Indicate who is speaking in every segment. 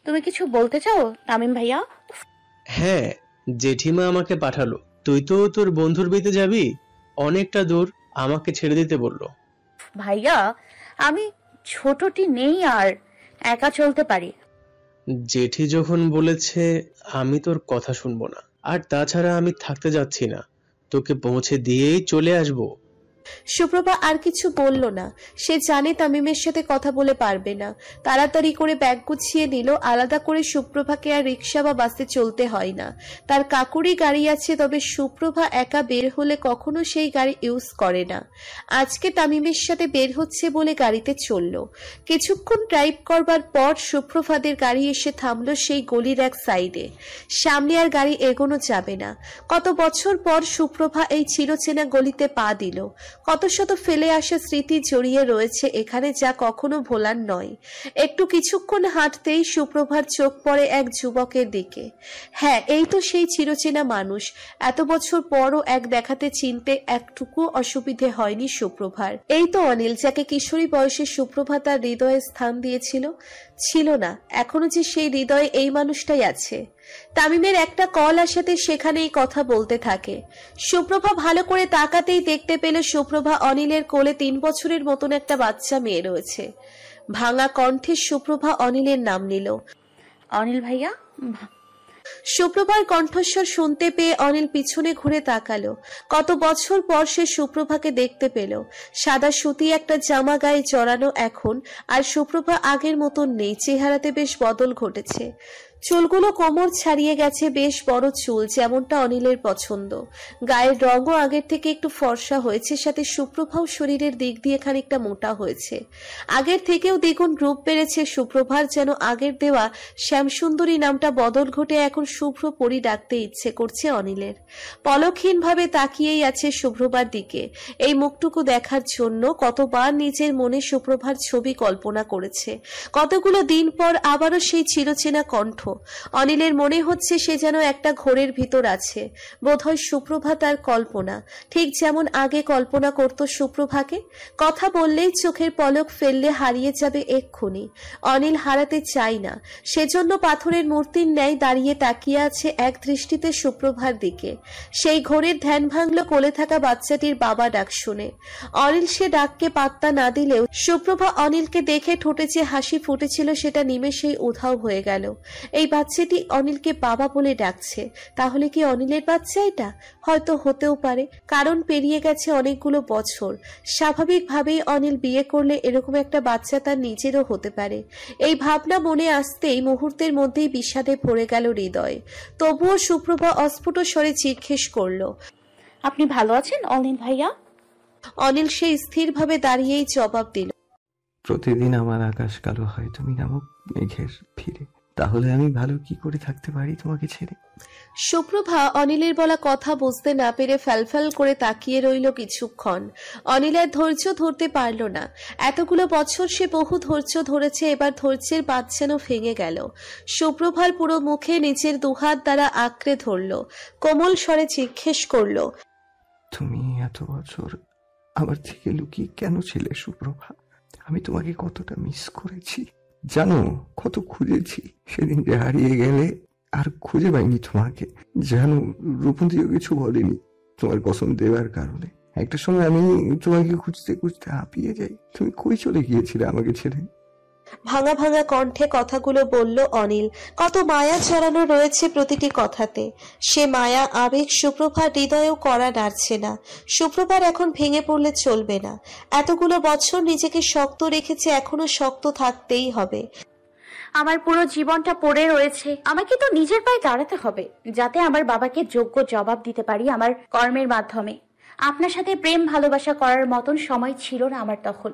Speaker 1: তুমি কিছু বলতে চাও তামিম ভাইয়া?
Speaker 2: হ্যাঁ, জেঠিমা আমাকে পাঠালো। তুই তো তোর বন্ধুর বিয়েতে যাবি, অনেকটা দূর, আমাকে ছেড়ে দিতে বললো।
Speaker 1: ভাইয়া, আমি ছোটটি নেই, আর একা চলতে পারি।
Speaker 2: জেঠি যখন বলেছে, আমি তোর কথা শুনবো না। আর তাছাড়া আমি থাকতে যাচ্ছি না, তোকে পৌঁছে দিয়েই চলে আসবো।
Speaker 3: সুপ্রভা আর কিছু বলল না। সে জানে তামিমের সাথে কথা বলে পারবে না। তাড়াতাড়ি করে ব্যাগ গুছিয়ে নিল। আলাদা করে সুপ্রভাকে আর রিক্সা বা বাসে চলতে হয় না। তার কাকুরই গাড়ি আছে, তবে সুপ্রভা একা বের হলে কখনো সেই গাড়ি ইউজ করে না। আজকে তামিমের সাথে বের হচ্ছে বলে গাড়িতে চলল। কিছুক্ষণ ড্রাইভ করবার পর সুপ্রভাদের গাড়ি এসে থামলো সেই গলির এক সাইডে। সামনে আর গাড়ি এগোনো যাবে না। কত বছর পর সুপ্রভা এই চিরচেনা গলিতে পা দিল। কত শত ফেলে আসা স্মৃতি জড়িয়ে রয়েছে এখানে, যা কখনো ভোলার নয়। একটু কিছুক্ষণ হাঁটতেই সুপ্রভার চোখ পড়ে এক যুবকের দিকে। হ্যাঁ, এই তো সেই চিরচেনা মানুষ। এত বছর পরও এক দেখাতে চিনতে একটুকু অসুবিধে হয়নি সুপ্রভার। এই তো অনিল, যাকে কিশোরী বয়সে সুপ্রভা তার হৃদয়ে স্থান দিয়েছিল। ছিল না, এখনো যে সেই হৃদয়ে এই মানুষটাই আছে। তামিমের একটা কল আসাতে সেখানেই কথা বলতে থাকে। সুপ্রভা ভালো করে তাকাতেই দেখতে পেল সুপ্রভা অনিলের কোলে 3 বছরের মতন একটা বাচ্চা মেয়ে রয়েছে। ভাঙা কণ্ঠে সুপ্রভা অনিলের নাম নিল।
Speaker 1: অনিল ভাইয়া।
Speaker 3: সুপ্রভার কণ্ঠস্বর শুনতে পেয়ে অনিল পিছনে ঘুরে তাকালো। কত বছর পর সে সুপ্রভাকে দেখতে পেল। সাদা সুতি একটা জামা গায়ে জড়ানো এখন, আর সুপ্রভা আগের মতন নেই। চেহারাতে বেশ বদল ঘটেছে। চুলগুলো কোমর ছাড়িয়ে গেছে, বেশ বড় চুল, যেমনটা অনিলের পছন্দ। গায়ের রঙও আগের থেকে একটু ফর্সা হয়েছে, সাথে সুপ্রভাও শরীরের দিক দিয়ে খানিকটা মোটা হয়েছে। আগের থেকেও দ্বিগুণ রূপ বেড়েছে সুপ্রভার। যেন আগের দেওয়া শ্যামসুন্দরী নামটা বদল ঘটে এখন শুভ্র পরি ডাকতে ইচ্ছে করছে অনিলের। পলকহীন ভাবে তাকিয়েই আছে সুপ্রভার দিকে। এই মুখটুকু দেখার জন্য কতবার নিজের মনে সুপ্রভার ছবি কল্পনা করেছে। কতগুলো দিন পর আবারও সেই চিরচেনা কণ্ঠ। অনিলের মনে হচ্ছে সে যেন একটা ঘোরের ভিতর আছে। বোধহয় সুপ্রভা তার কল্পনা, ঠিক যেমন আগে কল্পনা করত সুপ্রভাকে। কথা বললেই চোখের পলক ফেললে হারিয়ে যাবে এক্ষুনি। অনিল হারাতে চাই না, সেজন্য পাথরের মূর্তির ন্যায় দাঁড়িয়ে তাকিয়ে আছে এক দৃষ্টিতে সুপ্রভার দিকে। সেই ঘোরের ধ্যান ভাঙল কোলে থাকা বাচ্চাটির বাবা ডাক শুনে। অনিল সে ডাককে পাত্তা না দিলেও সুপ্রভা অনিলকে দেখে ঠোঁটে যে হাসি ফুটেছিল সেটা নিমেষেই উধাও হয়ে গেল। এই বাচ্চাটি অনিলকে বাবা বলে ডাকছে, তাহলে কি অনিলের বাচ্চা এটা? হয়তো হতেও পারে, কারণ পেরিয়ে গেছে অনেকগুলো বছর। স্বাভাবিকভাবেই অনিল বিয়ে করলে এরকম একটা বাচ্চা তার নিজেরও হতে পারে। এই ভাবনা মনে আসতেই মুহূর্তের মধ্যেই বিষাদে ভরে গেল হৃদয়। তবুও সুপ্রভা অস্ফুট স্বরে জিজ্ঞেস করল,
Speaker 1: আপনি ভালো আছেন অনিল ভাইয়া?
Speaker 3: অনিল সেই স্থিরভাবে দাঁড়িয়েই জবাব দিল,
Speaker 4: প্রতিদিন আমার আকাশ কালো হয় তুমি নামক মেঘের ভিড়ে, তাহলে আমি ভালো কি করে থাকতে পারি তোমাকে ছেড়ে?
Speaker 3: সুপ্রভা অনিলের বলা কথা বুঝতে না পেরে ফ্যালফ্যাল করে তাকিয়ে রইল কিছুক্ষণ। অনিলের ধৈর্য ধরতে পারল না। এতগুলো বছর সে বহু ধৈর্য ধরেছে, এবার ধৈর্যের বাঁধ যেন ভেঙে গেল। সুপ্রভার পুরো মুখে নিজের দুহাত দ্বারা আঁকড়ে ধরল। কোমল স্বরে জিজ্ঞেস করল,
Speaker 4: তুমি এত বছর আমার থেকে লুকিয়ে কেন ছিলে সুপ্রভা? আমি তোমাকে কতটা মিস করেছি জানো, কত খুঁজেছি। সেদিন যে হারিয়ে গেলে আর খুঁজে পাইনি তোমাকে জানো। রূপন্তীও কিছু বলেনি তোমার কসম দেওয়ার কারণে। একটা সময় আমি তোমাকে খুঁজতে খুঁজতে হাঁপিয়ে যাই। তুমি কই চলে গিয়েছিলে আমাকে ছেড়ে?
Speaker 3: ভাঙা ভাঙা কণ্ঠে কথাগুলো বলল অনিল। কত মায়া ছড়ানো রয়েছে প্রতিটি কথাতে। সে মায়া আবেগ সুপ্রভার হৃদয়েও কড়া নাড়ছে না। সুপ্রভার এখন ভেঙে পড়লে চলবে না। এতগুলো বছর নিজেকে শক্ত রেখেছে, এখনো শক্ত থাকতেই হবে।
Speaker 1: আমার পুরো জীবনটা পড়ে রয়েছে, আমাকে তো নিজের পায়ে দাঁড়াতে হবে, যাতে আমার বাবাকে যোগ্য জবাব দিতে পারি আমার কর্মের মাধ্যমে। আপনার সাথে প্রেম ভালোবাসা করার মতন সময় ছিল না আমার তখন,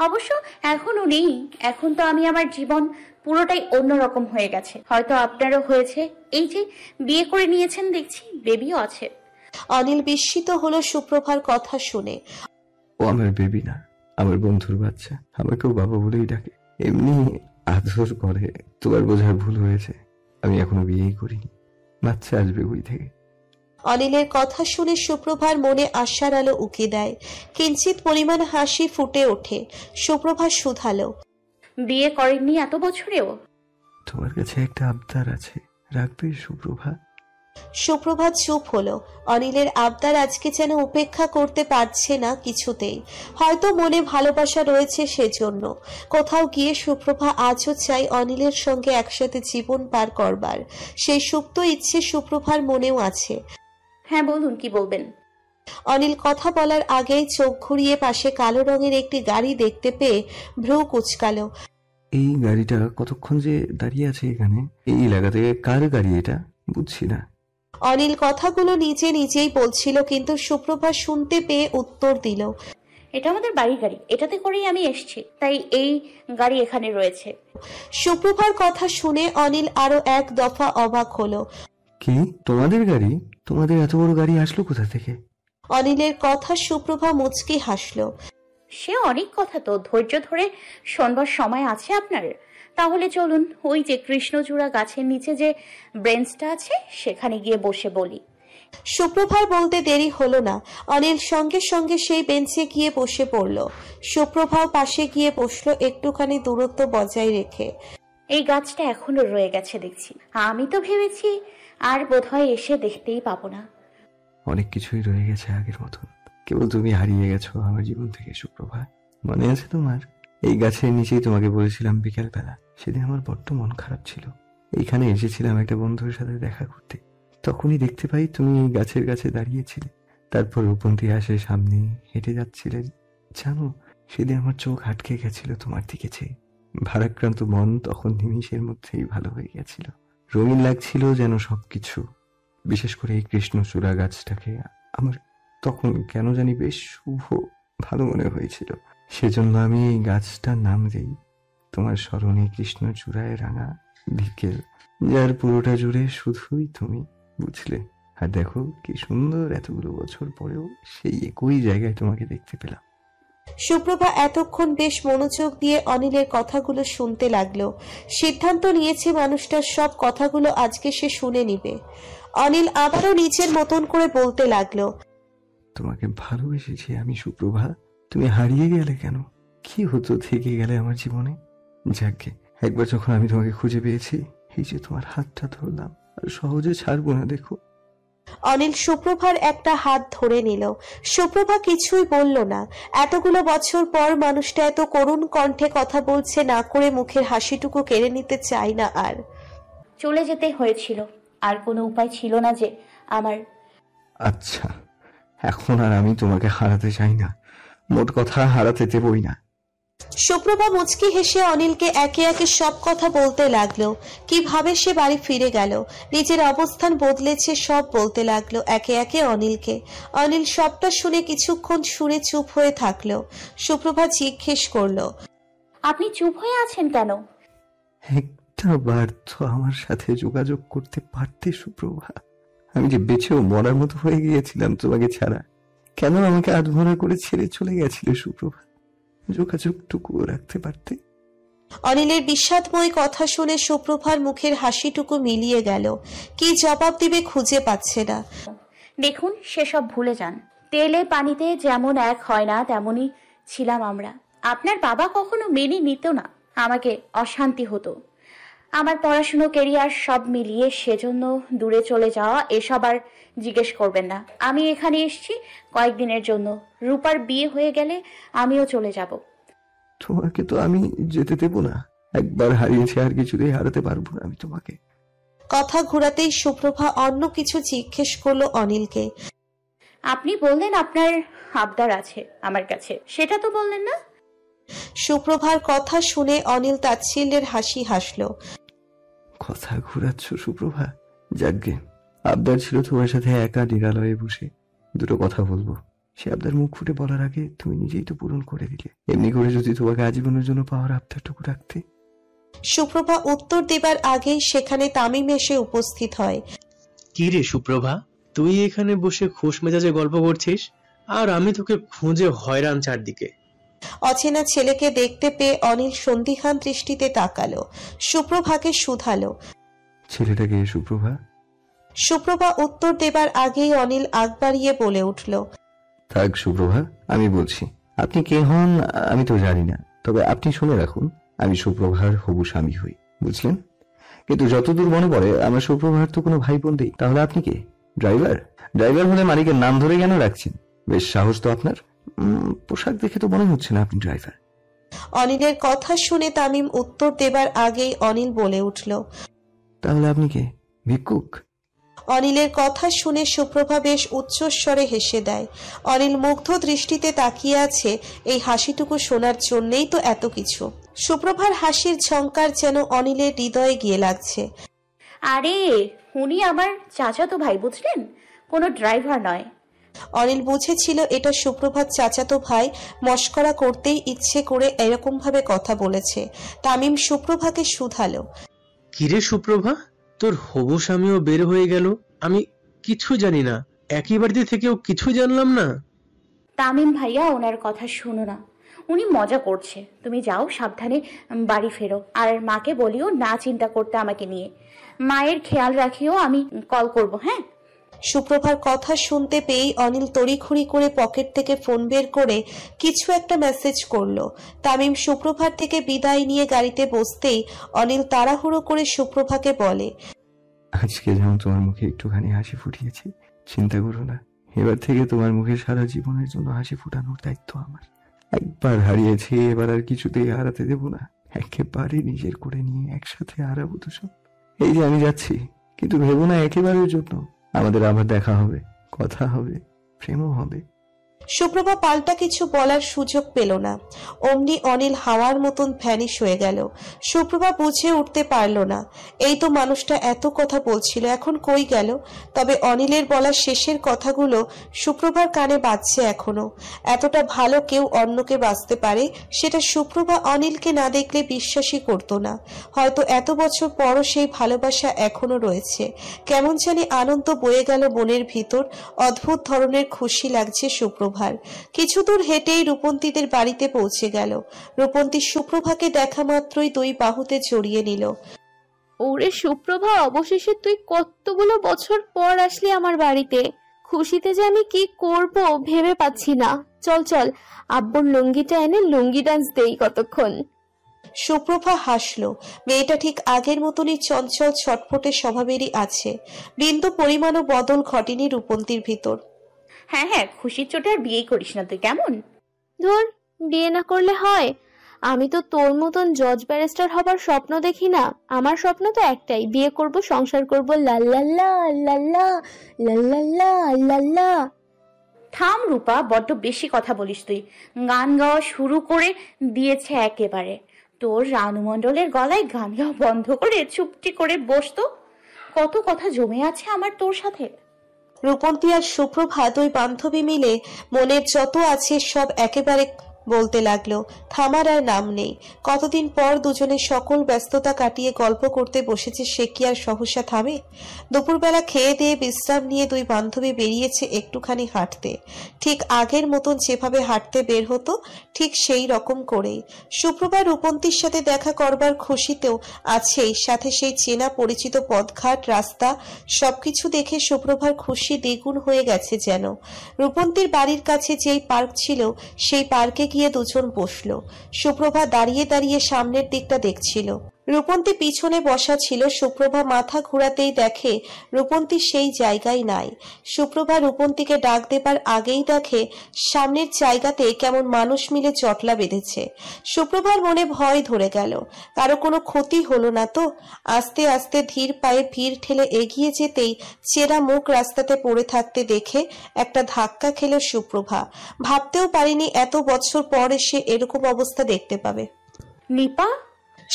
Speaker 1: অবশ্য এখনো নেই। এখন তো আমি আমার জীবন পুরোটাই অন্যরকম হয়ে গেছে, হয়তো আপনারও হয়েছে। এই যে বিয়ে করে নিয়েছেন দেখছি, বেবিও আছে।
Speaker 3: অনিল বিস্মিত হলো সুপ্রভার কথা শুনে।
Speaker 4: ও আমার বেবি না, আমার বন্ধুর বাচ্চা। আমাকেও বাবা বলেই ডাকে, এমনি আদর করে। তোমার বোঝার ভুল হয়েছে, আমি এখনো বিয়েই করিনি। বাচ্চা আসবে ওই থেকে।
Speaker 3: অনিলের কথা শুনে সুপ্রভার মনে আশার আলো উকি দেয়। কিঞ্চিত পরিমাণ হাসি ফুটে ওঠে। সুপ্রভা শুধালো,
Speaker 1: বিয়ে করেননি এত বছরেও?
Speaker 4: তোমার কাছে একটা আবদার আছে, রাখবে সুপ্রভা?
Speaker 3: সুপ্রভা চুপ হলো। অনিলের আবদার আজকে যেন উপেক্ষা করতে পারছে না কিছুতেই। হয়তো মনে ভালোবাসা রয়েছে সেজন্য। কোথাও গিয়ে সুপ্রভা আজও চাই অনিলের সঙ্গে একসাথে জীবন পার করবার। সেই সুপ্ত ইচ্ছে সুপ্রভার মনেও আছে।
Speaker 1: হ্যাঁ বলুন, কি বলবেন?
Speaker 3: অনিল কথা বলার আগেই চোখ ঘুরিয়ে পাশে কালো রঙের একটি গাড়ি দেখতে পেয়ে ভ্রু কুঁচকালো।
Speaker 4: এই গাড়িটা কতক্ষণ যে দাঁড়িয়ে আছে এখানে, এই এলাকাতে? কার গাড়ি এটা বুঝছি না।
Speaker 3: অনিল কথাগুলো নিজে নিজেই বলছিল, কিন্তু সুপ্রভা শুনতে পেয়ে উত্তর দিল,
Speaker 1: এটা আমাদের বাড়ির গাড়ি, এটাতে করেই আমি এসেছি, তাই এই গাড়ি এখানে রয়েছে।
Speaker 3: সুপ্রভার কথা শুনে অনিল আরো এক দফা অবাক হলো।
Speaker 4: কি, তোমাদের গাড়ি? তোমাদের এত বড় গাড়ি আসলো কোথা থেকে?
Speaker 3: অনিলের কথা সুপ্রভা মুচকি হাসল।
Speaker 1: সে অনেক কথা, তো ধৈর্য ধরে শোনবার সময় আছে আপনার? তাহলে চলুন, ওই যে কৃষ্ণচূড়া গাছের নিচে যে ব্রেঞ্চটা আছে সেখানে গিয়ে বসে বলি।
Speaker 3: সুপ্রভার বলতে দেরি হলো না। অনিল সঙ্গে সঙ্গে সেই বেঞ্চে গিয়ে বসে পড়ল। সুপ্রভাও পাশে গিয়ে বসলো, একটুখানি দূরত্ব বজায় রেখে।
Speaker 1: এই গাছটা এখনো রয়ে গেছে দেখছি। আমি তো ভেবেছি আর বোধহয় এসে দেখতেই পাবো না।
Speaker 4: অনেক কিছুই রয়ে গেছে আগের মতন, কেবল তুমি হারিয়ে গেছো আমার জীবন থেকে সুপ্রভা। মনে আছে তোমার? এই গাছের নিচেই তোমাকে বলেছিলাম বিকেল বেলা। সেদিন আমার বড্ড মন খারাপ ছিল। এইখানে এসেছিলাম একটা বন্ধুর সাথে দেখা করতে। তখনই দেখতে পাই তুমি এই গাছের কাছে দাঁড়িয়েছিলে। তারপর রূপন্তী আসে সামনে, হেঁটে যাচ্ছিলে। জানো, সেদিন আমার চোখ আটকে গেছিল তোমার দিকে চেয়ে। ভারাক্রান্ত মন তখন নিমিষের মধ্যেই ভালো হয়ে গেছিল। রঙিন লাগছিল যেন সবকিছু। বিশেষ করে এই কৃষ্ণচূড়া গাছটাকে আমার তখন কেন জানি বেশ শুভ ভালো মনে হয়েছিল। সেজন্য আমি এই গাছটার নাম দিই তোমার স্মরণে কৃষ্ণচূড়ায় রাঙা বিকেল, যার পুরোটা জুড়ে শুধুই তুমি, বুঝলে? আর দেখো কি সুন্দর, এতগুলো বছর পরেও সেই একই জায়গায় তোমাকে দেখতে পেলাম।
Speaker 3: সুপ্রভা এতক্ষণ বেশ মনোযোগ দিয়ে অনিলের কথাগুলো শুনতে লাগলো। সিদ্ধান্ত নিয়েছে মানুষটার সব কথাগুলো আজকে সে শুনে নিবে। অনিল আবারও নিজের মতন করে বলতে লাগলো,
Speaker 4: তোমাকে ভালোবেসেছি আমি সুপ্রভা, তুমি হারিয়ে গেলে কেন? কি হতো থেকে গেলে আমার জীবনে? যাকে একবার যখন আমি তোমাকে খুঁজে পেয়েছি, এই যে তোমার হাতটা ধরলাম, আর সহজে ছাড়বো না। দেখো।
Speaker 3: অনিল সুপ্রভার একটা হাত ধরে নিল। সুপ্রভা কিছুই বলল না। এতগুলো বছর পর মানুষটা এত করুণ কণ্ঠে কথা বলছে, না করে মুখের হাসিটুকু কেড়ে নিতে চাই না আর।
Speaker 1: চলে যেতে হয়েছিল, আর কোনো উপায় ছিল না যে আমার।
Speaker 4: আচ্ছা, এখন আর আমি তোমাকে হারাতে চাই না, মোট কথা হারাতে দেবই না।
Speaker 3: সুপ্রভা মুচকি হেসে অনিলকে একে একে সব কথা বলতে লাগলো। কিভাবে সে বাড়ি ফিরে গেল, নিজের অবস্থান বদলেছে, সব বলতে লাগলো একে একে অনিলকে। অনিল সবটা শুনে কিছুক্ষণ শুনে চুপ হয়ে থাকলো। সুপ্রভা জিজ্ঞেস করলো,
Speaker 1: আপনি চুপ হয়ে আছেন কেন?
Speaker 4: একটা বার তো আমার সাথে যোগাযোগ করতে পারতে সুপ্রভা। আমি যে বেঁচেও মরার মতো হয়ে গিয়েছিলাম তোমাকে ছাড়া। কেন আমাকে আধমরা করে ছেড়ে চলে গেছিলে সুপ্রভা? যোগাযোগটুকুও রাখতে পারতে।
Speaker 3: অনিলের বিষাদময় কথা শুনে সুপ্রভার মুখের হাসিটুকু মিলিয়ে গেল। কি জবাব দিবে খুঁজে পাচ্ছে না।
Speaker 1: দেখুন, সেসব ভুলে যান। তেলে পানিতে যেমন এক হয় না, তেমনই ছিলাম আমরা। আপনার বাবা কখনো মেনে নিত না, আমাকে অশান্তি হতো। আমার পড়াশুনো, কেরিয়ার সব মিলিয়ে সেজন্য দূরে চলে যাওয়া, এসব আর জিজ্ঞেস করবেন না। আমি এখানে এসেছি কয়েকদিনের জন্য। রূপার বিয়ে হয়ে গেলে আমিও চলে যাব।
Speaker 4: তোমাকে তো আমি যেতে দেব না। একবার হারিয়েছি, আর কিছুতেই হারাতে পারবো না আমি তোমাকে।
Speaker 3: কথা ঘুরাতেই সুপ্রভা অন্য কিছু জিজ্ঞেস করলো অনিলকে।
Speaker 1: আপনি বললেন আপনার আবদার আছে আমার কাছে, সেটা তো বললেন না।
Speaker 3: সুপ্রভার কথা শুনে অনিল তাচ্ছিল্যের হাসি হাসলো।
Speaker 4: কথা ঘুরাচ্ছ সুপ্রভা? যাকগে, আবদার ছিল তোমার সাথে একা নিরালয়ে বসে দুটো কথা বলবো। সে আবদার মুখ ফুটে বলার আগে তুমি নিজেই তো পূরণ করে দিলে। এমনি করে যদি তোমাকে আজীবনের জন্য পাওয়ার আবদারটুকু রাখতে।
Speaker 3: সুপ্রভা উত্তর দেবার আগেই সেখানে তামিম এসে উপস্থিত হয়।
Speaker 2: কি রে সুপ্রভা, তুই এখানে বসে খোশ মেজাজে গল্প করছিস, আর আমি তোকে খুঁজে হয়রান চারদিকে।
Speaker 3: অচেনা ছেলেকে দেখতে পেয়ে অনিল সন্দিহান দৃষ্টিতে তাকালো। সুপ্রভাকে শুধালো,
Speaker 4: ছেলেটাকে সুপ্রভা?
Speaker 3: সুপ্রভা উত্তর দেবার আগেই অনিল আগ বাড়িয়ে বলে উঠল,
Speaker 4: থাক সুপ্রভা, আমি বলছি। আপনি কে হন আমি তো জানি না, তবে আপনি শুনে রাখুন, আমি সুপ্রভার হবু স্বামী হই, বুঝলেন? কিন্তু যতদূর মনে পড়ে আমার সুপ্রভার তো কোনো ভাই বোন নেই। তাহলে আপনি কে? ড্রাইভার? ড্রাইভার হলে মালিকের নাম ধরে কেন রাখছেন? বেশ সাহস তো আপনার। পোশাক দেখে তো মনে হচ্ছে না আপনি ড্রাইভার।
Speaker 3: অনিলের কথা শুনে তামিম উত্তর দেবার আগেই অনিল বলে উঠল,
Speaker 4: তাহলে আপনি কে? ভিক্ষুক?
Speaker 3: অনিলের কথা শুনে সুপ্রভা বেশ উচ্চস্বরে হেসে দেয়। অনিল মুগ্ধ দৃষ্টিতে তাকিয়ে আছে এই হাসিটুকু শোনার জন্যই তো এত কিছু। সুপ্রভার হাসির ঝংকার যেন অনিলের হৃদয়ে গিয়ে লাগছে।
Speaker 1: আরে উনি আমার চাচাতো ভাই, বুঝলেন, কোনো ড্রাইভার নয়।
Speaker 3: অনিল বুঝেছিল এটা সুপ্রভার চাচাতো ভাই মস্করা করতেই ইচ্ছে করে এরকম ভাবে কথা বলেছে। তামিম সুপ্রভাকে শুধালো,
Speaker 2: কিরে সুপ্রভা, তোর হবু স্বামীও বের হয়ে গেল, আমি কিছু জানি না, একই বাড়িতে থেকেও কিছু জানলাম না।
Speaker 1: তামিম ভাইয়া, ওনার কথা শুনো না, উনি মজা করছে। তুমি যাও, সাবধানে বাড়ি ফেরো, আর মাকে বলিও না চিন্তা করতে আমাকে নিয়ে। মায়ের খেয়াল রাখিও, আমি কল করব। হ্যাঁ।
Speaker 3: সুপ্রভার কথা শুনতে পেয়েই অনিল তড়িঘড়ি করে পকেট থেকে ফোন বের করে কিছু একটা মেসেজ করলো। তামিম সুপ্রভার থেকে বিদায় নিয়ে গাড়িতে বসতেই অনিল তাড়াহুড়ো করে সুপ্রভাকে বলে,
Speaker 4: আজকে যেমন তোমার মুখে একটুখানি হাসি ফুটিয়েছি, চিন্তা করো না, এবার থেকে তোমার মুখে সারা জীবনের জন্য হাসি ফুটানোর দায়িত্ব আমার। একবার হারিয়েছি, এবার আর কিছুতেই হারাতে দেব না। একেবারে নিজের করে নিয়ে একসাথে হারাবো তো সব। এই যে আমি যাচ্ছি, কিন্তু ভেবো না একেবারের জন্য আমাদের আবার দেখা হবে, কথা হবে, প্রেমও হবে।
Speaker 3: সুপ্রভা পাল্টা কিছু বলার সুযোগ পেল না, অমনি অনিল হাওয়ার মতন ভ্যানিশ হয়ে গেল। সুপ্রভা বুঝে উঠতে পারল না, এই তো মানুষটা এত কথা বলছিল, এখন কই গেল? তবে অনিলের বলা শেষের কথাগুলো সুপ্রভার কানে বাজছে এখনো। এতটা ভালো কেউ অন্যকে বাঁচতে পারে সেটা সুপ্রভা অনিলকে না দেখলে বিশ্বাসই করতো না। হয়তো এত বছর পরও সেই ভালোবাসা এখনো রয়েছে। কেমন জানি আনন্দ বয়ে গেল মনের ভিতর, অদ্ভুত ধরনের খুশি লাগছে সুপ্রভা। কিছু দূর হেঁটেই রূপন্তীদের বাড়িতে পৌঁছে গেল। রূপন্তী সুপ্রভাকে দেখা মাত্রই দুই বাহুতে জড়িয়ে নিল।
Speaker 5: ওরে সুপ্রভা, অবশেষে তুই কতগুলো বছর পর আসলি আমার বাড়িতে। খুশিতে যে আমি কি করব ভেবে পাচ্ছি না। চল চল, আব্বুর লুঙ্গিটা এনে লুঙ্গি ডান্স দেই কতক্ষণ।
Speaker 3: সুপ্রভা হাসলো। মেয়েটা ঠিক আগের মতনই চঞ্চল ছটফটে স্বভাবেরই আছে। বিন্দু পরিমাণও বদল ঘটেনি রূপন্তীর ভিতর।
Speaker 1: হ্যাঁ হ্যাঁ, খুশির চোটে আর বিয়ে করিস না তুই, কেমন?
Speaker 5: ধুর, বিয়ে না করলে হয়? আমি তো তোর মতন জজ ব্যারিস্টার হবার স্বপ্ন দেখি না। আমার স্বপ্ন তো একটাই, বিয়ে করব, সংসার করব, লাল্লাল্লা লাল্লা লাল্লাল্লা লাল্লা।
Speaker 1: থাম রূপা, বড্ড বেশি কথা বলিস তুই। গান গাওয়া শুরু করে দিয়েছে একেবারে। তোর রানু মণ্ডলের গলায় গান গাওয়া বন্ধ করে চুপটি করে বসতো। কত কথা জমে আছে আমার তোর সাথে।
Speaker 3: রূপন্তী আর সুপ্রভা দুই বান্ধবী মিলে মনের যত আছে সব একেবারে বলতে লাগলো। থামার আর নাম নেই। কতদিন পর দুজনে সকল ব্যস্ততা কাটিয়ে গল্প করতে বসেছে, সে কি আর সহসা থামে? দুপুরবেলা খেয়ে দিয়ে বিশ্রাম নিয়ে দুই বান্ধবী বেরিয়েছে একটুখানি হাঁটতে। ঠিক আগের মতন যেভাবে হাঁটতে বের হতো ঠিক সেই রকম করেই। সুপ্রভা রূপন্তীর সাথে দেখা করবার খুশিতেও আছেই, সাথে সেই চেনা পরিচিত পথঘাট, রাস্তা, সবকিছু দেখে সুপ্রভার খুশি দ্বিগুণ হয়ে গেছে যেন। রূপন্তীর বাড়ির কাছে যেই পার্ক ছিল সেই পার্কে গিয়ে দুজন বসলো। সুপ্রভা দাঁড়িয়ে দাঁড়িয়ে সামনের দিকটা দেখছিল। রূপন্তী পিছনে বসা ছিল। সুপ্রভা মাথা ঘুরাতেই দেখে রূপন্তী সেই জায়গায় নাই। সুপ্রভা রূপন্তীকে ডাক দেবার আগেই দেখে সামনের জায়গাতে কেমন মানুষ মিলে জটলা বেঁধেছে। সুপ্রভার মনে ভয় ধরে গেল, কারো কোনো ক্ষতি হলো না তো। আস্তে আস্তে ধীর পায়ে ভিড় ঠেলে এগিয়ে যেতেই চেরা মুখ রাস্তাতে পড়ে থাকতে দেখে একটা ধাক্কা খেল সুপ্রভা। ভাবতেও পারিনি এত বছর পর এসে এরকম অবস্থা দেখতে পাবে।
Speaker 1: নিপা,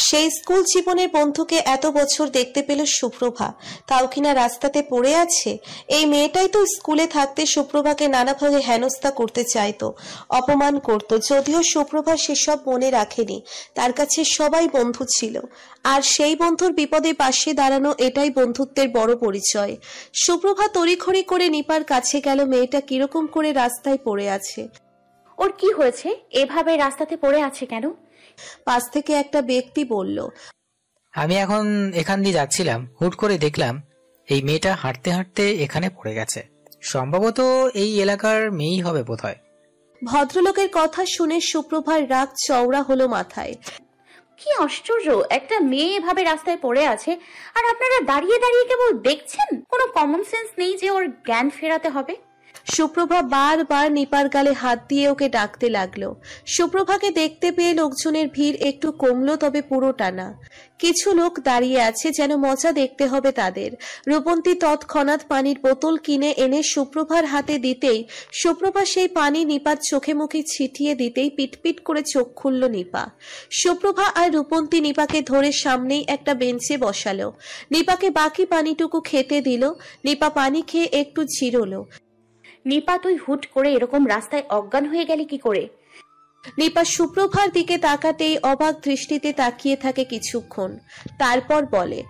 Speaker 3: সেই স্কুল জীবনের বন্ধুকে এত বছর দেখতে পেল সুপ্রভা, তাও কিনা রাস্তাতে পড়ে আছে। এই মেয়েটাই তো স্কুলে থাকতে সুপ্রভাকে নানাভাবে হেনস্থা করতে চাইতো, অপমান করত। যদিও সুপ্রভা সেসব মনে রাখেনি, তার কাছে সবাই বন্ধু ছিল, আর সেই বন্ধুর বিপদে পাশে দাঁড়ানো এটাই বন্ধুত্বের বড় পরিচয়। সুপ্রভা তড়িঘড়ি করে নিপার কাছে গেল। মেয়েটা কিরকম করে রাস্তায় পড়ে আছে।
Speaker 1: ওর কি হয়েছে? এভাবে রাস্তাতে পড়ে আছে কেন?
Speaker 3: পাশ থেকে একটা ব্যক্তি বলল,
Speaker 6: আমি এখন এখান দিয়ে যাচ্ছিলাম, হুট করে দেখলাম এই মেয়েটা হাঁটতে হাঁটতে এখানে পড়ে গেছে। সম্ভবত এই এলাকার মেয়েই হবে বোধহয়।
Speaker 3: ভদ্রলোকের কথা শুনে সুপ্রভার রাগ চওড়া হলো মাথায়।
Speaker 1: কি আশ্চর্য, একটা মেয়ে এভাবে রাস্তায় পড়ে আছে আর আপনারা দাঁড়িয়ে দাঁড়িয়ে কেবল দেখছেন। কোনো কমন সেন্স নেই যে ওর জ্ঞান ফেরাতে হবে?
Speaker 3: সুপ্রভা বারবার নিপার গালে হাত দিয়ে ওকে ডাকতে লাগলো। সুপ্রভাকে দেখতে পেয়ে লোকজনের ভিড় একটু কমলো, তবে পুরোটা না। কিছু লোক দাঁড়িয়ে আছে, যেন মজা দেখতে হবে তাদের। রূপন্তী তৎক্ষণাৎ পানির বোতল কিনে এনে সুপ্রভার হাতে দিতেই সুপ্রভা সেই পানি নিপার চোখে মুখে ছিটিয়ে দিতেই পিটপিট করে চোখ খুলল নিপা। সুপ্রভা আর রূপন্তী নিপাকে ধরে সামনেই একটা বেঞ্চে বসালো। নিপাকে বাকি পানিটুকু খেতে দিল। নিপা পানি খেয়ে একটু জিরোলো।
Speaker 1: নিপা, তুই হুট করে এরকম রাস্তায় অজ্ঞান হয়ে গেলি কি করে?
Speaker 3: নিপা সুপ্রভার দিকে তাকাতেই অবাক দৃষ্টিতে তাকিয়ে থাকে কিছুক্ষণ, তারপর বলে,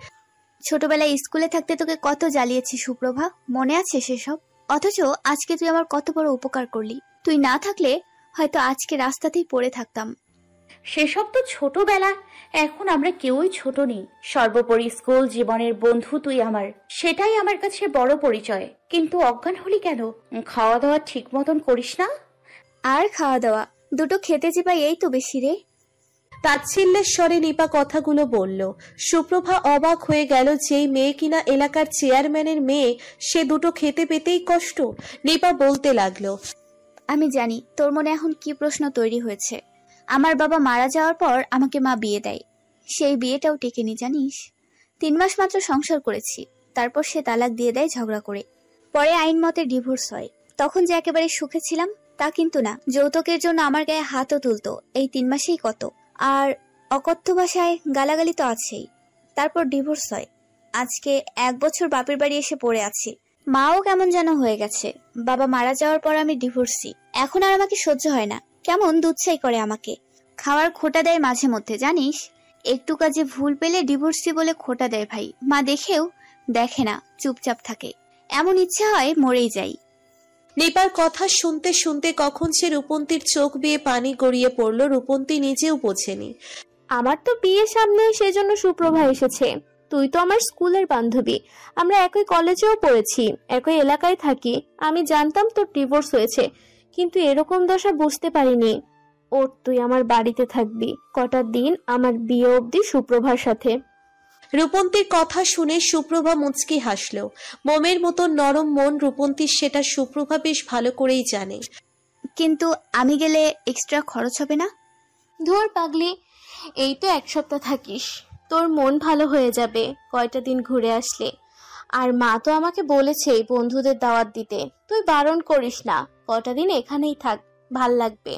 Speaker 7: ছোটবেলায় স্কুলে থাকতে তোকে কত জ্বালিয়েছি সুপ্রভা, মনে আছে সেসব? অথচ আজকে তুই আমার কত বড় উপকার করলি। তুই না থাকলে হয়তো আজকে রাস্তাতেই পড়ে থাকতাম।
Speaker 1: সেসব তো ছোটবেলা, এখন আমরা কেউই ছোট নেই। সর্বোপরি স্কুল জীবনের বন্ধু তুই আমার, সেটাই আমার কাছে বড় পরিচয়। কিন্তু অজ্ঞান হলি কেন? খাওয়া দাওয়া ঠিক মতন করিস না?
Speaker 7: আর খাওয়া দাওয়া দুটো খেতে চিপাই, এই তো বেশি রে।
Speaker 3: তাচ্ছিল্যের স্বরে নিপা কথাগুলো বলল। সুপ্রভা অবাক হয়ে গেল, যেই মেয়ে কিনা এলাকার চেয়ারম্যানের মেয়ে, সে দুটো খেতে পেতেই কষ্ট। নিপা বলতে লাগলো,
Speaker 7: আমি জানি তোর মনে এখন কি প্রশ্ন তৈরি হয়েছে। আমার বাবা মারা যাওয়ার পর আমাকে মা বিয়ে দেয়। সেই বিয়েটাও টেকেনি জানিস। 3 মাস মাত্র সংসার করেছি, তারপর সে তালাক দিয়ে দেয় ঝগড়া করে। পরে আইন মতে ডিভোর্স হয়। তখন যে একেবারে সুখে ছিলাম তা কিন্তু না। যৌতুকের জন্য আমার গায়ে হাতও তুলতো এই 3 মাসেই কত। আর অকথ্য ভাষায় গালাগালি তো আছেই। তারপর ডিভোর্স হয়। আজকে 1 বছর বাপের বাড়ি এসে পড়ে আছি। মাও কেমন যেন হয়ে গেছে। বাবা মারা যাওয়ার পর আমি ডিভোর্সি। এখন আর আমাকে সহ্য হয় না, কেমন দুধছাই করে আমাকে। খাওয়ার খোটা দেয় মাঝে মধ্যে জানিস। একটু কাজে ভুল পেলে ডিভোর্সি বলে খোটা দেয় ভাই। মা দেখেও দেখে না, চুপচাপ থাকে। এমন ইচ্ছে হয় মরেই যাই।
Speaker 3: নিপার কথা শুনতে শুনতে কখন সে রূপন্তীর চোখ বেয়ে পানি গড়িয়ে পড়লো, রূপন্তী নিজেও বোঝেনি।
Speaker 5: আমার তো বিয়ে সামনে, সেজন্য সুপ্রভা এসেছে। তুই তো আমার স্কুলের বান্ধবী, আমরা একই কলেজেও পড়েছি, একই এলাকায় থাকি। আমি জানতাম তোর ডিভোর্স হয়েছে, কিন্তু এরকম দশা বুঝতে পারিনি। ওর তুই আমার বাড়িতে থাকবি কটা দিন, আমার বিয়ে অবধি সুপ্রভার সাথে।
Speaker 3: রূপন্তীর কথা শুনে সুপ্রভা মুচকি হাসল। মোমের মতো নরম মন রূপন্তীর, সেটা সুপ্রভা বেশ ভালো করেই জানে।
Speaker 7: কিন্তু আমি গেলে এক্সট্রা খরচ হবে না?
Speaker 5: ধুর পাগলি, এই তো 1 সপ্তাহ থাকিস, তোর মন ভালো হয়ে যাবে কয়টা দিন ঘুরে আসলে। আর মা তো আমাকে বলেছে বন্ধুদের দাওয়াত দিতে, তুই বারণ করিস না, কটা দিন এখানেই থাক, ভাল লাগবে।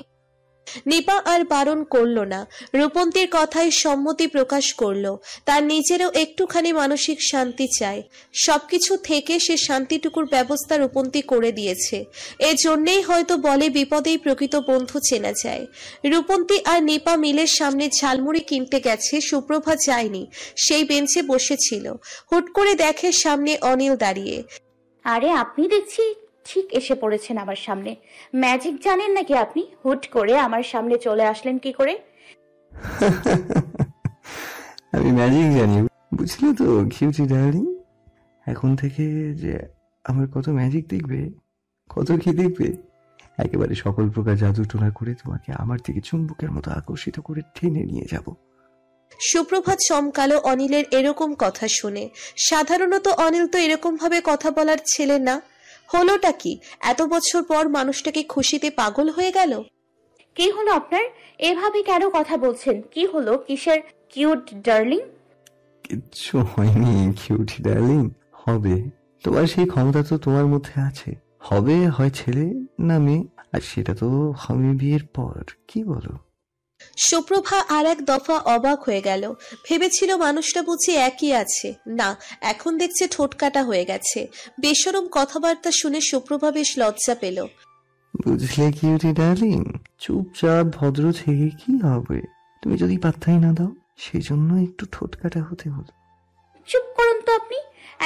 Speaker 3: নিপা আর বারণ করল না, রূপন্তীর কথায় সম্মতি প্রকাশ করলো। তার নিজেরও একটুখানি মানসিক শান্তি চায়। সবকিছু থেকে সে শান্তিটুকুর ব্যবস্থা রূপন্তী করে দিয়েছে। এজন্যেই হয়তো বলে বিপদেই প্রকৃত বন্ধু চেনা যায়। রূপন্তী আর নিপা মিলের সামনে ঝালমুড়ি কিনতে গেছে, সুপ্রভা যায়নি, সেই বেঞ্চে বসেছিল। হুট করে দেখে সামনে অনিল দাঁড়িয়ে।
Speaker 1: আরে আপনি দেখছি ঠিক এসে পড়েছেন আমার সামনে। ম্যাজিক জানেন নাকি আপনি? হুট করে আমার সামনে চলে আসলেন কি করে?
Speaker 4: আমি ম্যাজিক জানি, বুঝলে তো কিউটি ডার্লিং। এখন থেকে যে আমার কত ম্যাজিক দেখবে, কত কি দেখবে। একেবারে সকল প্রকার জাদু টোনা করে তোমাকে আমার থেকে চুম্বকের মতো আকর্ষিত করে টেনে নিয়ে যাব।
Speaker 3: সুপ্রভা চমকালো অনিলের এরকম কথা শুনে। সাধারণত অনিল তো এরকম ভাবে কথা বলার ছেলে না। হলোটা কি? এত বছর পর মানুষটাকে খুশিতে পাগল হয়ে গেল।
Speaker 1: কি হলো আপনার? এভাবে কেন কথা বলছেন? কি হলো? কিসের কিউট ডার্লিং?
Speaker 4: কিচ্ছু হয়নি কিউটি ডার্লিং। হবে, তোমার সেই ক্ষমতা তো তোমার মধ্যে আছে। হবে হয় ছেলে না মেয়ে, আর সেটা তো হবে বিয়ের পর, কি বলো?
Speaker 3: সুপ্রভা আর এক দফা অবাক হয়ে গেল। ভেবেছিল মানুষটা বুঝি একই আছে, না, এখন দেখছে ঠোঁট কাটা হয়ে গেছে। বেশরম কথাবার্তা শুনে সুপ্রভা বেশ লজ্জা পেল।
Speaker 4: বুঝলে কিউটি ডার্লিং, চুপচাপ ভদ্র থেকে কি হবে? তুমি যদি পাত্তাই না দাও, সেই জন্য একটু ঠোঁট কাটা হতে হলো।
Speaker 1: চুপ করুন তো আপনি,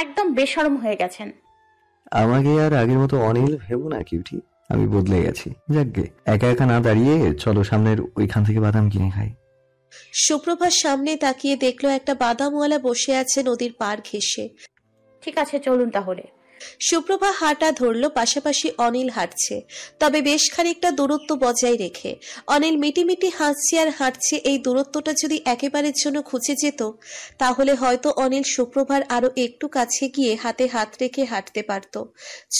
Speaker 1: একদম বেশরম হয়ে গেছেন।
Speaker 4: আমাকে আর আগের মতো অনিল ভেবো না কিউটি, আমি বদলে গেছি। যাকগে, একা একা না দাঁড়িয়ে চলো সামনের ওইখান থেকে বাদাম কিনে খাই।
Speaker 3: সুপ্রভার সামনে তাকিয়ে দেখলো একটা বাদামওয়ালা বসে আছে নদীর পাড় ঘেঁষে।
Speaker 1: ঠিক আছে চলুন তাহলে।
Speaker 3: সুপ্রভা হাঁটা ধরল, পাশাপাশি অনিল হাঁটছে, তবে বেশ খানিকটা দূরত্ব বজায় রেখে। অনিল মিটিমিটি হাসছে আর হাঁটছে। এই দূরত্বটা যদি একেবারের জন্য খুঁজে যেত, তাহলে হয়তো অনিল সুপ্রভার আরো একটু কাছে গিয়ে হাতে হাত রেখে হাঁটতে পারত,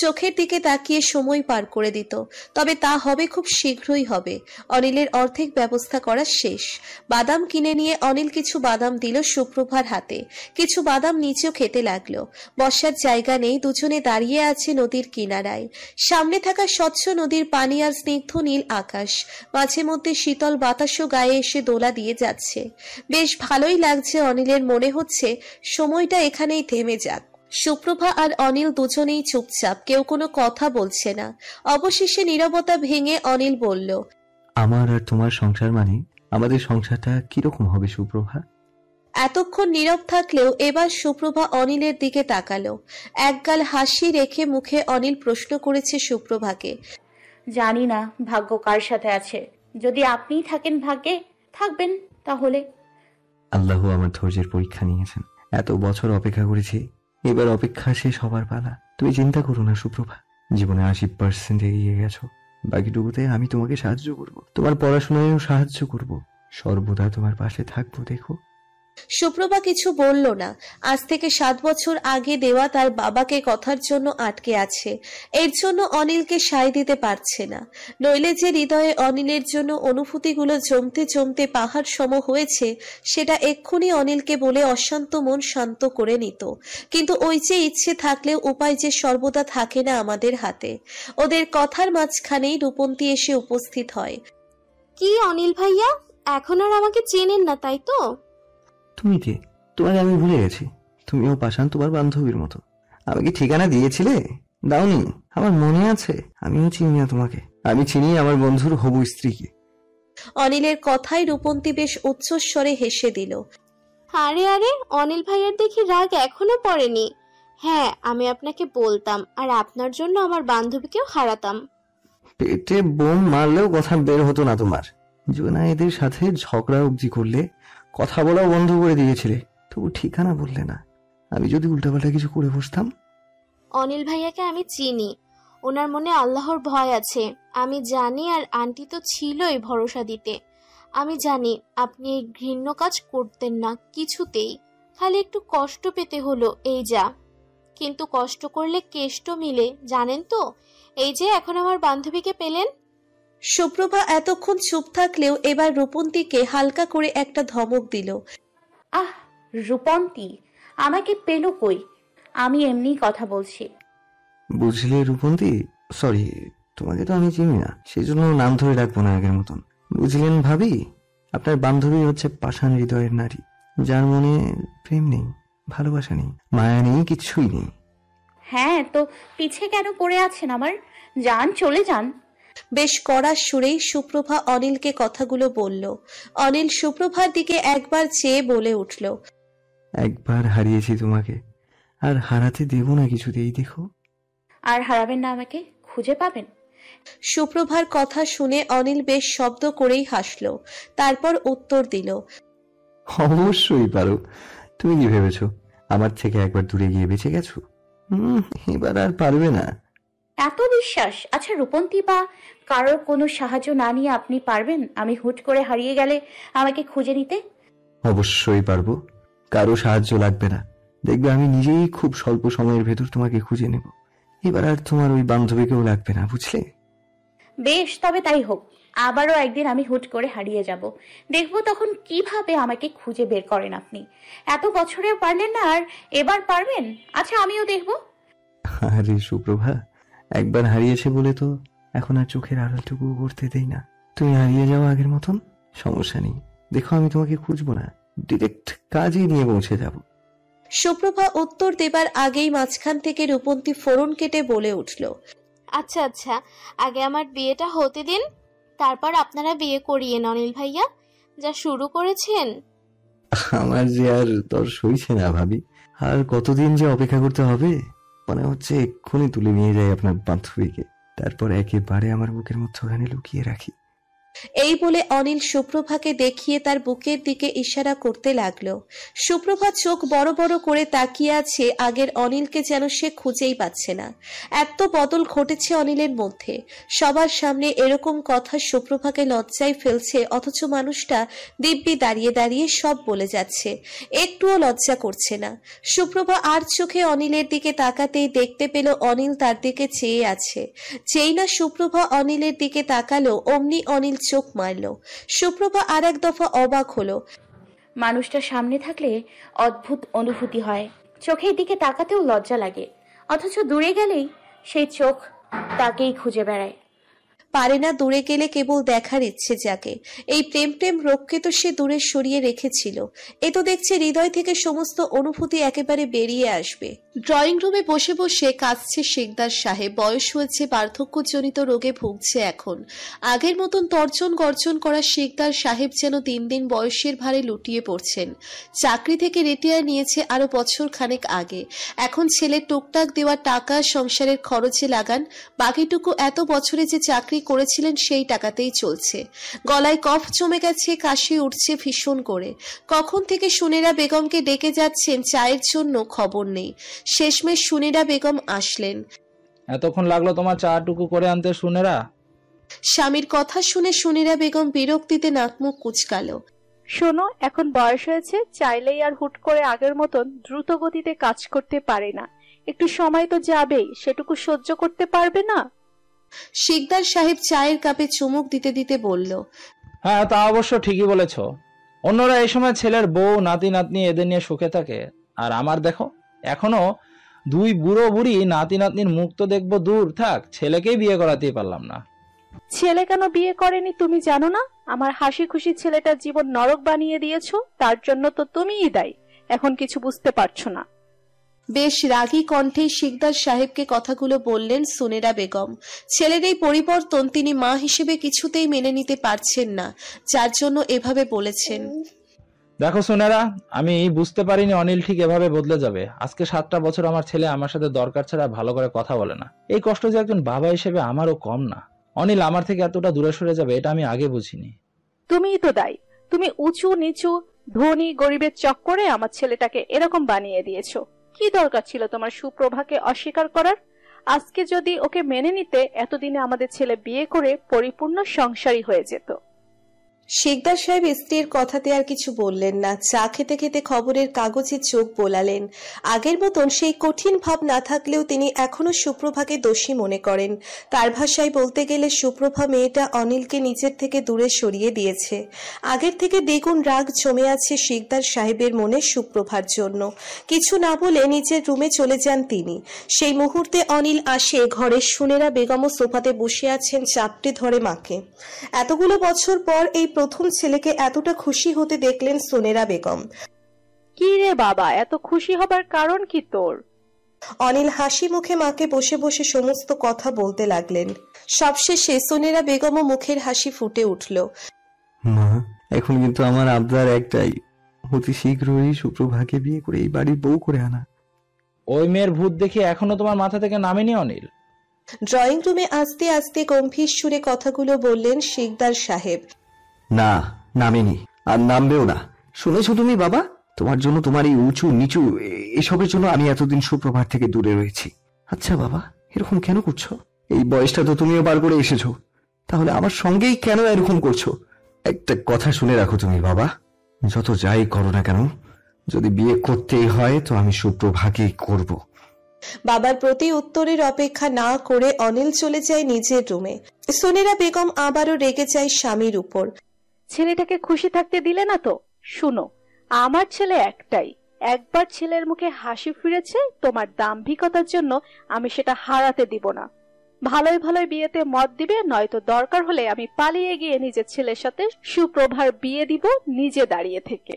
Speaker 3: চোখের দিকে তাকিয়ে সময় পার করে দিত। তবে তা হবে খুব শীঘ্রই হবে। অনিলের অর্ধেক ব্যবস্থা করা শেষ। বাদাম কিনে নিয়ে অনিল কিছু বাদাম দিল সুপ্রভার হাতে, কিছু বাদাম নিচেও খেতে লাগলো। বসার জায়গা নেই, দুজনে দাঁড়িয়ে আছে নদীর কিনারায়। সামনে থাকা স্বচ্ছ নদীর পানি আর স্নিগ্ধ নীল আকাশ, মাঝে মধ্যে শীতল বাতাসও গায়ে এসে দোলা দিয়ে যাচ্ছে। বেশ ভালোই লাগছে অনিলের, মনে হচ্ছে সময়টা এখানেই থেমে যাক। সুপ্রভা আর অনিল দুজনেই চুপচাপ, কেউ কোনো কথা বলছে না। অবশেষে নীরবতা ভেঙে অনিল বলল,
Speaker 4: আমার আর তোমার সংসার মানে আমাদের সংসারটা কিরকম হবে সুপ্রভা?
Speaker 3: এতক্ষণ নীরব থাকলেও এবার সুপ্রভা অনিলের দিকে তাকালো। একগাল হাসি রেখে মুখে অনিল প্রশ্ন করেছে সুপ্রভাকে,
Speaker 1: জানি না ভাগ্য কার সাথে আছে, যদি আপনিই থাকেন ভাগ্যে থাকবেন তাহলে।
Speaker 4: আল্লাহ আমার ধৈর্যের পরীক্ষা নিয়েছেন। এত বছর অপেক্ষা করেছি, এবার অপেক্ষা শেষ হবার পালা। তুমি চিন্তা করো না সুপ্রভা, জীবনে 80% এগিয়ে গেছো। বাকিটুকুতে আমি তোমাকে সাহায্য করব, তোমার পড়াশোনায়ও সাহায্য করব, সর্বদা তোমার পাশে থাকবো। দেখো।
Speaker 3: সুপ্রভা কিছু বলল না। আজ থেকে 7 বছর আগে দেওয়া তার বাবাকে কথার জন্য আটকে আছে। এর জন্য অনিলকে সায় দিতে পারছে না। নইলে যে হৃদয়ে অনিলের জন্য অনুভূতিগুলো জমতে জমতে পাহাড় সম হয়েছে, সেটা এক্ষুনি অনিলকে বলে অশান্ত মন শান্ত করে নিত। কিন্তু ওই যে ইচ্ছে থাকলেও উপায় যে সর্বদা থাকে না আমাদের হাতে। ওদের কথার মাঝখানেই রূপন্তী এসে উপস্থিত হয়।
Speaker 5: কি অনিল ভাইয়া, এখন আর আমাকে চেনেন না তাই তো?
Speaker 4: তুমি কে? তোমাকে আমি ভুলে গেছি। তুমিও পাষাণ তোমার বান্ধবীর মতো। আমাকে ঠিকানা দিয়েছিলে? দাওনি? আমার মনে আছে। আমিও চিনি না তোমাকে। আমি চিনি আমার বন্ধুর হবু স্ত্রীকে।
Speaker 3: অনিলের কথায় রূপন্তী বেশ উচ্চস্বরে হেসে দিল।
Speaker 5: আরে আরে, অনিল ভাইয়ার দেখি রাগ এখনো পড়েনি। হ্যাঁ, আমি আপনাকে বলতাম আর আপনার জন্য আমার বান্ধবীকেও হারাতাম।
Speaker 4: পেটে বোম মারলেও কথা বের হতো না তোমার। জোনা এদের সাথে ঝগড়া অবধি করলে, কথা বলাও বন্ধ করে দিয়েছিলে, তবু ঠিকানা বললে না। আমি যদি উল্টাপাল্টা কিছু করে বসতাম।
Speaker 5: অনিল ভাইয়াকে আমি চিনি, ওনার মনে আল্লাহর ভয় আছে আমি জানি, আর আন্টি তো ছিলই ভরসা দিতে। আমি জানি আপনি এই ঘৃণ্য কাজ করতেন না কিছুতেই, খালি একটু কষ্ট পেতে হলো এই যা। কিন্তু কষ্ট করলে কেষ্ট মিলে, জানেন তো? এই যে এখন আমার বান্ধবীকে পেলেন।
Speaker 3: সুপ্রভা এতক্ষণ চুপ থাকলেও এবার রূপন্তীকে হালকা করে একটা ধমক দিল।
Speaker 1: আহ, রূপন্তী আমাকে পেল কই? আমি এমনি কথা বলছি।
Speaker 4: বুঝলে রূপন্তী, সরি, তোমাকে তো আমি চিনি না, সেই জন্য নাম ধরে ডাকবো না আগের মতন। বুঝলেন ভাবি, আপনার বান্ধবী হচ্ছে পাষাণ হৃদয়ের নারী, যার মনে প্রেম নেই, ভালোবাসা নেই, মায়া নেই, কিচ্ছুই নেই।
Speaker 1: হ্যাঁ, তো পিছে কেন পড়ে আছেন আমার? যান, চলে যান।
Speaker 3: বেশ কড়া সুরেই সুপ্রভা অনিলকে কথাগুলো বলল। অনিল সুপ্রভার দিকে একবার চেয়ে বলে উঠল,
Speaker 4: একবার হারিয়েছি তোমাকে, আর হারাতে দেব না কিছুতেই। দেখো।
Speaker 1: আর হারাবেন না আমাকে, খুঁজে পাবেন।
Speaker 3: সুপ্রভার কথা শুনে অনিল বেশ শব্দ করেই হাসল, তারপর উত্তর দিল,
Speaker 4: অবশ্যই পারো। তুমি কি ভেবেছো আমার থেকে একবার দূরে গিয়ে বেঁচে গেছো? এবার আর পারবে না।
Speaker 1: এত বিশ্বাস? আচ্ছা রূপন্তী বা কারোর কোনো সাহায্য না নিয়ে আপনি পারবেন আমি হুট করে হারিয়ে গেলে আমাকে খুঁজে নিতে?
Speaker 4: অবশ্যই পারবো, কারো সাহায্য লাগবে না। দেখবে আমি নিজেই খুব স্বল্প সময়ের ভেতর তোমাকে খুঁজে নেব। এবার আর তোমার ওই বান্ধবীকেও লাগবে না, বুঝলে?
Speaker 1: বেশ, তবে তাই হোক। আবারও একদিন আমি হুট করে হারিয়ে যাব, দেখবো তখন কিভাবে আমাকে খুঁজে বের করেন আপনি। এত বছরেও পারলেন না, আর এবার পারবেন? আচ্ছা, আমিও দেখবো।
Speaker 4: আরে সুপ্রভা, একবার হারিয়েছে বলে তো এখন আর চোখের আড়ালটুকু করতে দেই না। তুমি হারিয়ে যাও আগের মতন, সমস্যা নেই। দেখো, আমি তোমাকে খুঁজবো না, ডিরেক্ট কাজে নিয়ে পৌঁছে যাব।
Speaker 3: সুপ্রভা উত্তর দেবার আগেই মাঝখান থেকে রূপন্তী ফোরন কেটে বলে উঠল,
Speaker 5: আচ্ছা আচ্ছা, আগে আমার বিয়েটা হতে দিন, তারপর আপনারা বিয়ে করিয়েন অনিল ভাইয়া। যা শুরু করেছেন।
Speaker 4: আমার যে আর তর সইছে না ভাবি। আর কতদিন যে অপেক্ষা করতে হবে? মনে হচ্ছে এক্ষুনি তুলে নিয়ে যাই আপনার বান্ধবীকে, তারপর একেবারে আমার বুকের মধ্যখানে লুকিয়ে রাখি।
Speaker 3: এই বলে অনিল সুপ্রভাকে দেখিয়ে তার বুকের দিকে ইশারা করতে লাগলো। সুপ্রভা চোখ বড় বড় করে তাকিয়ে আছে, আগের অনিলকে যেন সে খুঁজেই পাচ্ছে না। এত বদল ঘটেছে অনিলের মধ্যে। সবার সামনে এরকম কথা সুপ্রভাকে লজ্জায় ফেলছে, অথচ মানুষটা দিব্যি দাঁড়িয়ে দাঁড়িয়ে সব বলে যাচ্ছে, একটুও লজ্জা করছে না। সুপ্রভা আর চোখে অনিলের দিকে তাকাতেই দেখতে পেল অনিল তার দিকে চেয়ে আছে। যেই না সুপ্রভা অনিলের দিকে তাকালো, অমনি অনিল চোখ মারল। সুপ্রভা আর এক দফা অবাক হলো।
Speaker 1: মানুষটা সামনে থাকলে অদ্ভুত অনুভূতি হয়, চোখের দিকে তাকাতেও লজ্জা লাগে, অথচ দূরে গেলেই সেই চোখ তাকেই খুঁজে বেড়ায়।
Speaker 3: পারে না দূরে গেলে কেবল দেখার ইচ্ছে জাগে। এই প্রেম প্রেম রোগকে তো সে দূরে সরিয়ে রেখেছিল, এ তো দেখছে হৃদয় থেকে সমস্ত অনুভূতি একেবারে বেরিয়ে আসবে। ড্রয়িং রুমে বসে বসে কাঁদছে শিকদার সাহেব। বয়স হয়েছে, বার্ধক্যজনিত রোগে ভুগছে এখন। আগের মতন তর্জন গর্জন করা শিকদার সাহেব যেন দিন দিন বয়সের ভারে লুটিয়ে পড়ছেন। চাকরি থেকে রিটায়ার নিয়েছে আরো বছর খানেক আগে। এখন ছেলের টুকটাক দেওয়া টাকা সংসারের খরচে লাগান, বাকিটুকু এত বছরে যে চাকরি করেছিলেন সেই টাকাতেই চলছে। গলায় কফ জমে গেছে, কাশি উঠছে ভীষণ করে। কখন থেকে সুনেরা বেগমকে ডেকে যাচ্ছেন চায়ের জন্য, খবর নেই। শেষমেশ সুনেরা বেগম আসলেন।
Speaker 8: এতক্ষণ লাগলো তোমার চাটুকু করে আনতে সুনেরা?
Speaker 3: স্বামীর কথা শুনে সুনেরা বেগম বিরক্তিতে নাকমুখ কুচকালো।
Speaker 9: শোনো, এখন বয়স হয়েছে, চাইলেই আর হুট করে আগের মতন দ্রুত গতিতে কাজ করতে পারে না। একটু সময় তো যাবেই, সেটুকু সহ্য করতে পারবে না?
Speaker 3: শিকদার সাহেব চায়ের কাপে চুমুক দিতে দিতে বলল,
Speaker 8: হ্যাঁ, তা অবশ্য ঠিকই বলেছ। অন্যরা এই সময় ছেলের বউ নাতি নাতনি এদের নিয়ে সুখে থাকে, আর আমার দেখো এখনো দুই বুড়ো বুড়ি, নাতি নাতনির মুখ তো দেখবো দূর থাক, ছেলেকেই বিয়ে করাতেই পারলাম না।
Speaker 9: ছেলে কেন বিয়ে করেনি তুমি জানো না? আমার হাসি খুশি ছেলেটার জীবন নরক বানিয়ে দিয়েছো, তার জন্য তো তুমিই দায়ী। এখন কিছু বুঝতে পারছো না।
Speaker 3: বেশ রাগী কণ্ঠে শিকদার সাহেবকে কথাগুলো বললেন সুনেরা বেগম। ছেলের এই পরিবর্তন তিনি মা হিসেবে কিছুতেই মেনে নিতে পারছেন না, যার জন্য এভাবে বলেছেন।
Speaker 8: দেখো সুনেরা, আমি বুঝতে পারিনি অনিল ঠিক এভাবে বদলে যাবে। আজকে 7টা বছর আমার ছেলে আমার সাথে দরকার ছাড়া ভালো করে কথা বলে না। এই কষ্ট যে একজন বাবা হিসেবে আমারও কম না। অনিল আমার থেকে এতটা দূরে সরে যাবে এটা আমি আগে বুঝিনি।
Speaker 9: তুমিই তো দায়ী। তুমি উঁচু নিচু, ধনী গরিবের চক্করে আমার ছেলেটাকে এরকম বানিয়ে দিয়েছো। কি দরকার ছিল তোমার সুপ্রভাকে অস্বীকার করার? আজকে যদি ওকে মেনে নিতে, এতদিনে আমাদের ছেলে বিয়ে করে পরিপূর্ণ সংসারী হয়ে যেত।
Speaker 3: শিকদার সাহেব স্ত্রীর কথাতে আর কিছু বললেন না। চা খেতে খেতে খবরের কাগজে চোখ বোলালেন। আগের মতন সেই কঠিন ভাব না থাকলেও তিনি এখনো সুপ্রভাকে দোষী মনে করেন। তার ভাষায় বলতে গেলে সুপ্রভা মেয়েটা অনিলকে নিজের থেকে দূরে সরিয়ে দিয়েছে। আগের থেকে দ্বিগুণ রাগ জমে আছে শিকদার সাহেবের মনে সুপ্রভার জন্য। কিছু না বলে নিজের রুমে চলে যান তিনি। সেই মুহূর্তে অনিল আসে ঘরে। সুনেরা বেগমও সোফাতে বসে আছেন, চাপটে ধরে মাকে। এতগুলো বছর পর এই প্রথম ছেলেকে এতটা খুশি হতে দেখলেন সুনেরা বেগম।
Speaker 9: কি রে বাবা, এত খুশি হবার কারণ কি তোর?
Speaker 3: অনিল হাসি মুখে মাকে বসে বসে সমস্ত কথা বলতে লাগলেন। সবশেষে সুনেরা বেগমও মুখের হাসি ফুটে উঠল।
Speaker 4: মা, এখন কিন্তু আমার আবদার একটাই, অতি শীঘ্রই সুপ্রভাকে বিয়ে করে এই বাড়ির বউ করে আনা।
Speaker 8: ওই মেয়ের ভূত দেখে এখনো তোমার মাথা থেকে নামেনি অনিল?
Speaker 3: ড্রয়িং রুমে আস্তে আস্তে গম্ভীর সুরে কথাগুলো বললেন শিকদার সাহেব।
Speaker 4: না, নামেনি, আর নামবেও না। শুনেছো তুমি বাবা, তোমার জন্য, তোমার এই উঁচু নিচু এসবের জন্য আমি এতদিন সুপ্রভার থেকে দূরে রয়েছি। আচ্ছা বাবা, এরকম কেন করছো? এই বয়সটা তো তুমিও পার করে এসেছো, তাহলে আমার সঙ্গেই কেন এরকম করছো? একটা কথা শুনে রাখো তুমি বাবা, যত যাই করো না কেন, যদি বিয়ে করতেই হয় তো আমি সুপ্রভাকেই করব।
Speaker 3: বাবার প্রতি উত্তরের অপেক্ষা না করে অনিল চলে যায় নিজের রুমে। সুনেরা বেগম আবারও রেগে যায় স্বামীর উপর।
Speaker 9: ছেলেটাকে খুশি থাকতে দিলে না তো? শুনো, আমার ছেলে একটাই। একবার ছেলের মুখে হাসি ফিরেছে, তোমার দাম্ভিকতার জন্য আমি সেটা হারাতে দিব না। ভালোই ভালোই বিয়েতে মত দিবে, নয়তো দরকার হলে আমি পালিয়ে গিয়ে নিজের ছেলের সাথে সুপ্রভার বিয়ে দিব, নিজে দাঁড়িয়ে থেকে।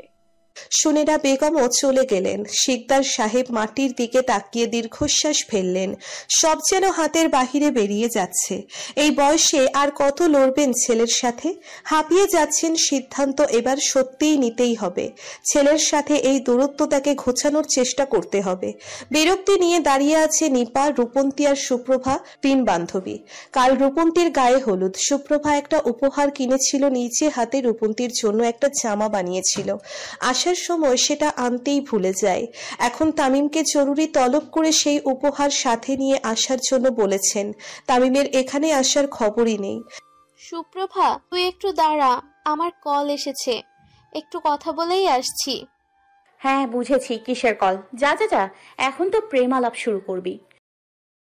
Speaker 3: সুনেরা বেগমও চলে গেলেন। শিকদার সাহেব মাটির দিকে তাকিয়ে দীর্ঘশ্বাস ফেললেন। সব যেন হাতের বাহিরে বেরিয়ে যাচ্ছে। এই বয়সে আর কত লড়বেন ছেলের সাথে? হাঁপিয়ে যাচ্ছেন। সিদ্ধান্ত এবার সত্যিই নিতেই হবে। ছেলের সাথে এই দূরত্বটাকে ঘোচানোর চেষ্টা করতে হবে। বিরক্তি নিয়ে দাঁড়িয়ে আছে নিপা, রূপন্তী আর সুপ্রভা, 3 বান্ধবী। কাল রূপন্তীর গায়ে হলুদ। সুপ্রভা একটা উপহার কিনেছিল নিজে হাতে, রূপন্তীর জন্য একটা জামা বানিয়েছিল। আসার সময় সেটা আনতেই ভুলে যায়। এখন তামিমকে জরুরি তলব করে সেই উপহার সাথে নিয়ে আসার জন্য বলেছেন। তামিমের এখানে আসার খবরই নেই।
Speaker 5: সুপ্রভা, তুই একটু দাঁড়া, আমার কল এসেছে, একটু কথা বলেই আসছি।
Speaker 1: হ্যাঁ বুঝেছি, কিসের কল? যা যা যা, এখন তো প্রেম আলাপ শুরু করবি।